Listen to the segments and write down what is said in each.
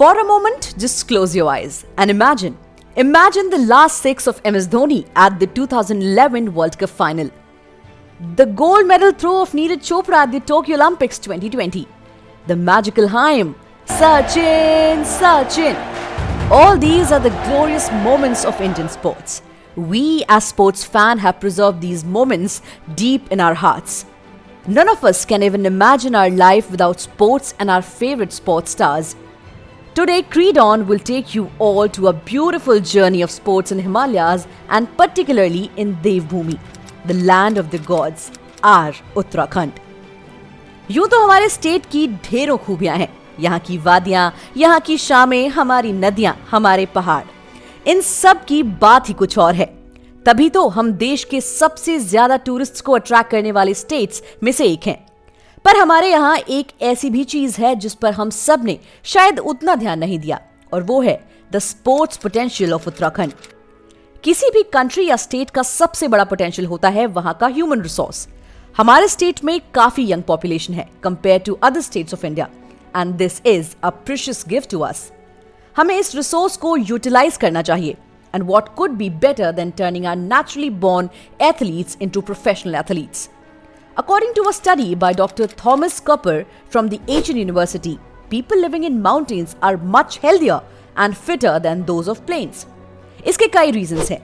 For a moment, just close your eyes and imagine the last six of MS Dhoni at the 2011 World Cup final. The gold medal throw of Neeraj Chopra at the Tokyo Olympics 2020. The magical hymn, Sachin, Sachin. All these are the glorious moments of Indian sports. We as sports fans have preserved these moments deep in our hearts. None of us can even imagine our life without sports and our favorite sports stars. Today, Creed On will take you all to a beautiful journey of sports in Himalayas and particularly in Devbhoomi, the land of the gods, our Uttarakhand. यूं तो हमारे state की ढेरों खूबियां हैं, यहाँ की वादियां, यहाँ की शामें, हमारी नदियां, हमारे पहाड़, इन सब की बात ही कुछ और है। तभी तो हम देश के सबसे ज्यादा टूरिस्ट्स को अट्रैक्ट करने वाले स्टेट्स में से एक हैं। पर हमारे यहाँ एक ऐसी भी चीज है जिस पर हम सब ने शायद उतना ध्यान नहीं दिया, और वो है the sports potential of Uttarakhand. किसी भी कंट्री या स्टेट का सबसे बड़ा पोटेंशियल होता है वहां का ह्यूमन रिसोर्स। हमारे स्टेट में काफी यंग पॉपुलेशन है compare to other states of India, and this is a precious gift to us. हमें इस रिसोर्स को यूटिलाइज करना चाहिए, and what could be better than turning our naturally born athletes into professional athletes. According to a study by Dr. Thomas Copper from the Asian University, people living in mountains are much healthier and fitter than those of plains. इसके कई reasons हैं,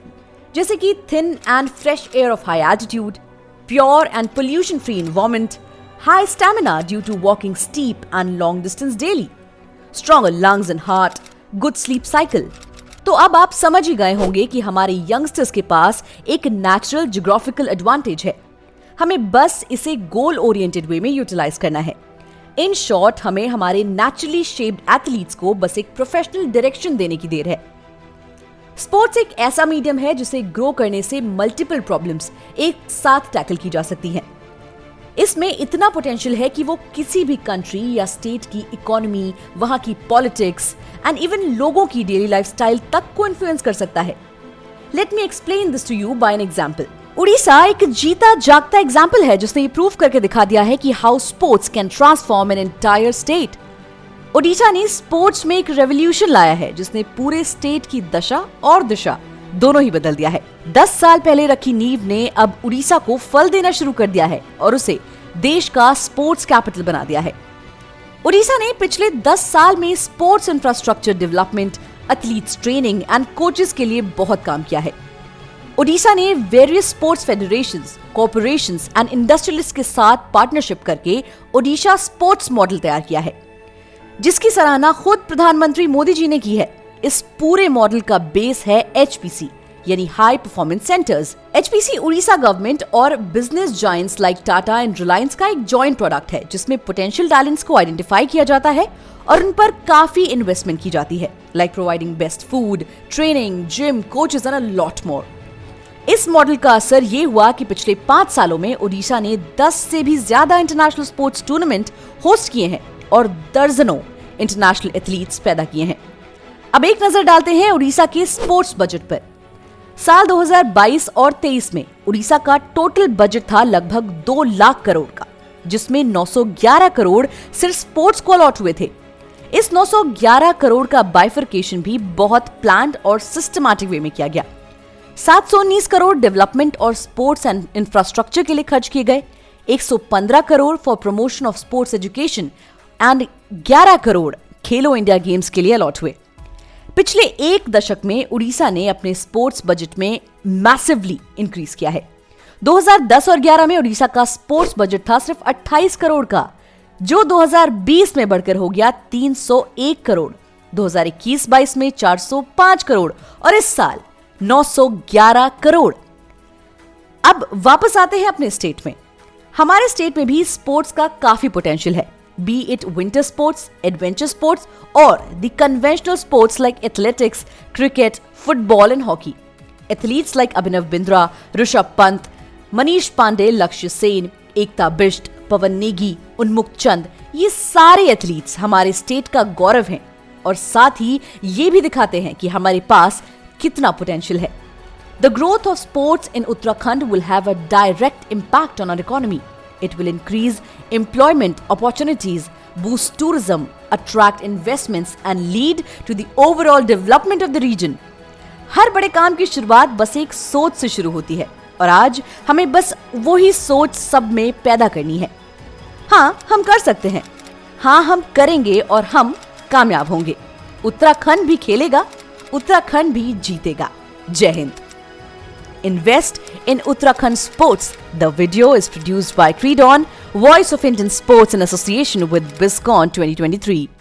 जैसे कि thin and fresh air of high altitude, pure and pollution-free environment, high stamina due to walking steep and long distance daily, stronger lungs and heart, good sleep cycle. तो अब आप समझ ही गए होंगे कि हमारे youngsters के पास एक natural geographical advantage है। हमें बस इसे गोल ओरिएंटेड वे में यूटिलाइज करना है। इन शॉर्ट, हमें हमारे नेचुरली शेप्ड एथलीट्स को बस एक प्रोफेशनल डायरेक्शन देने की देर है। स्पोर्ट्स एक ऐसा मीडियम है जिसे ग्रो करने से मल्टीपल प्रॉब्लम्स एक साथ टैकल की जा सकती हैं। इसमें इतना पोटेंशियल है कि वो किसी भी कंट्री या स्टेट की इकोनॉमी, वहां की पॉलिटिक्स एंड इवन लोगों की डेली लाइफस्टाइल तक को इन्फ्लुएंस कर सकता है। Let me explain this to you by an example. Odisha एक जीता जागता एग्जाम्पल है जिसने ये प्रूव करके दिखा दिया है कि how sports can transform an entire state. Odisha ने स्पोर्ट्स में एक रेवोल्यूशन लाया है जिसने पूरे स्टेट की दशा और दिशा दोनों ही बदल दिया है। 10 साल पहले रखी नींव ने अब उड़ीसा को फल देना शुरू कर दिया है और उसे देश का स्पोर्ट्स कैपिटल बना दिया है। उड़ीसा ने पिछले 10 साल में sports infrastructure development, athletes training and coaches के लिए बहुत काम किया है। ओडिशा ने various sports federations, corporations and industrialist के साथ पार्टनरशिप करके ओडिशा स्पोर्ट्स मॉडल तैयार किया है, जिसकी सराहना खुद प्रधानमंत्री मोदी जी ने की है। इस पूरे मॉडल का बेस है HPC यानी high performance centers. HPC Orissa government और business giants like Tata and Reliance का एक जॉइंट प्रोडक्ट है जिसमें पोटेंशियल टैलेंट्स को आइडेंटिफाई किया जाता है और उन पर काफी इन्वेस्टमेंट की जाती है, like providing best food, training, gym, coaches and a lot more. इस मॉडल का असर ये हुआ कि पिछले 5 सालों में ओडिशा ने 10 से भी ज्यादा इंटरनेशनल स्पोर्ट्स टूर्नामेंट होस्ट किए हैं और दर्जनों इंटरनेशनल एथलीट्स पैदा किए हैं। अब एक नजर डालते हैं ओडिशा के स्पोर्ट्स बजट पर। साल 2022 और 23 में ओडिशा का टोटल बजट था लगभग 2 लाख करोड़ का, जिसमें 911 करोड़ सिर्फ स्पोर्ट्स को अलॉट हुए थे। इस 911 करोड़ का बाइफर्केशन भी बहुत प्लान्ड और सिस्टमैटिक वे में किया गया। 719 करोड़ डेवलपमेंट और स्पोर्ट्स एंड इंफ्रास्ट्रक्चर के लिए खर्च किए गए, 115 crore for promotion of sports education and 11 crore Khelo India games के लिए अलॉट हुए। पिछले एक दशक में उड़ीसा ने अपने स्पोर्ट्स बजट में मैसिवली इंक्रीज किया है। 2010 और 11 में उड़ीसा का स्पोर्ट्स बजट था सिर्फ 28 करोड़ का, जो 2020 में बढ़कर हो गया 301 करोड़, 2021-22 में 405 करोड़ और इस साल 911 करोड़। अब वापस आते हैं अपने स्टेट में। हमारे स्टेट में भी स्पोर्ट्स का काफी पोटेंशियल है, be it winter sports, adventure sports और the conventional sports like athletics, cricket, football and hockey. Athletes like Abhinav Bindra, Rishabh Pant, Manish Pandey, Lakshya Sen, एकता बिष्ट, पवन नेगी, उन्मुक्त चंद, ये सारे एथलीट्स हमारे स्टेट का गौरव हैं और साथ ही ये भी दिखाते हैं कि हमारे पास कितना पोटेंशियल है। The growth of sports in Uttarakhand will have a direct impact on our economy. It will increase employment opportunities, boost tourism, attract investments and lead to the overall development of the region. हर बड़े काम की शुरुआत बस एक सोच से शुरू होती है और आज हमें बस वही सोच सब में पैदा करनी है. हाँ, हम कर सकते हैं. हाँ, हम करेंगे और हम कामयाब होंगे. उत्तराखंड भी खेलेगा, उत्तराखंड भी जीतेगा. जय Hind. Invest in Uttarakhand sports. The video is produced by Credon, Voice of Indian Sports in association with BizCon 2023.